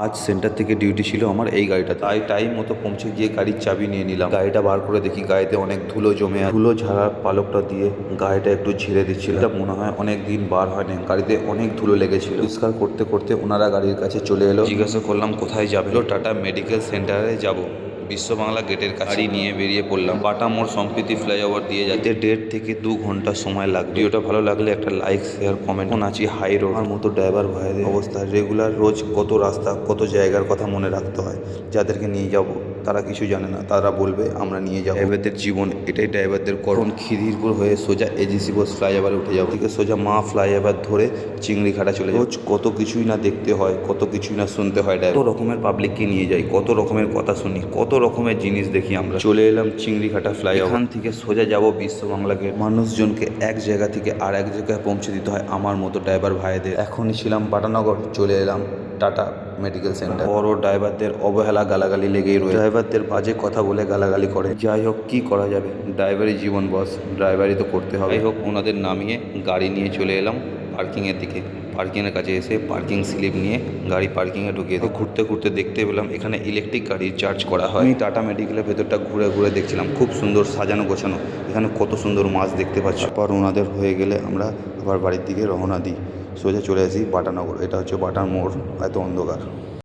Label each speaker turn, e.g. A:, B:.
A: আজ সেন্টার থেকে ডিউটি ছিল আমার এই গাড়িটা, তাই টাইম মতো পৌঁছে গিয়ে গাড়ির চাবি নিয়ে নিলাম। গাড়িটা বার করে দেখি গাড়িতে অনেক ধুলো জমে আছে। ধুলো ঝাড়ার পালকটা দিয়ে গাড়িটা একটু ঝেড়ে দিচ্ছিল। এটা মনে হয় অনেক দিন বার হয়নি, গাড়িতে অনেক ধুলো লেগেছিল। পরিষ্কার করতে করতে ওনারা গাড়ির কাছে চলে এলো। জিজ্ঞাসা করলাম কোথায় যাবে। টাটা মেডিকেল সেন্টারে যাব। বিশ্ব বাংলা গেটের কাছে। গাড়ি নিয়ে বেরিয়ে পড়লাম। বাটা মোড় সম্প্রীতি ফ্লাইওভার দিয়ে যাতে 1.5 থেকে 2 ঘন্টা সময় লাগবে। ভিডিওটা ভালো লাগলে একটা লাইক শেয়ার কমেন্ট। এখন আছি হাই রোড। আমার মতো ড্রাইভার ভাইদের অবস্থা রেগুলার রোজ কত রাস্তা কত জায়গার কথা মনে রাখতে হয়। যাদেরকে নিয়ে যাব তারা কিছু জানে না, তারা বলবে আমরা নিয়ে যাবো। ড্রাইভারদের জীবন এটাই, ড্রাইভারদের করণ। খিদিরপুর হয়ে সোজা এজিসি বোস ফ্লাইওভারে উঠে যাবো, থেকে সোজা মা ফ্লাইওভার ধরে চিংড়িঘাটা চলে যাবো। রোজ কত কিছুই না দেখতে হয়, কত কিছুই না শুনতে হয়। কত রকমের পাবলিককে নিয়ে যাই, কত রকমের কথা শুনি, কত রকমের জিনিস দেখি। আমরা চলে এলাম চিংড়িঘাটা ফ্লাইওভার। এখান থেকে সোজা যাব বিশ্ব বাংলা গেট। মানুষজনকে এক জায়গা থেকে আর এক জায়গায় পৌঁছে দিতে হয় আমার মতো ড্রাইভার ভাইদের। এখনই ছিলাম বাটানগর, চলে এলাম টাটা মেডিকেল সেন্টার। বড় ড্রাইভারদের অবহেলা গালাগালি লেগেই রয়েছে। ড্রাইভারদের বাজে কথা বলে গালাগালি করে। যাই হোক কি করা যাবে, ড্রাইভারই জীবন বস, ড্রাইভারই তো করতে হবে। যাই হোক ওনাদের নামিয়ে গাড়ি নিয়ে চলে এলাম পার্কিংয়ের দিকে। পার্কিংয়ের কাছে এসে পার্কিং স্লিপ নিয়ে গাড়ি পার্কিংয়ে ঢুকিয়ে দিই। ঘুরতে ঘুরতে দেখতে পেলাম এখানে ইলেকট্রিক গাড়ি চার্জ করা হয়। আমি টাটা মেডিকেলের ভেতরটা ঘুরে ঘুরে দেখছিলাম, খুব সুন্দর সাজানো গোছানো। এখানে কত সুন্দর মাছ দেখতে পাচ্ছি। পর ওনাদের হয়ে গেলে আমরা আবার বাড়ির দিকে রওনা দিই। সোজা চলে আসি বাটানগর। এটা হচ্ছে বাটার মোড়, এত অন্ধকার।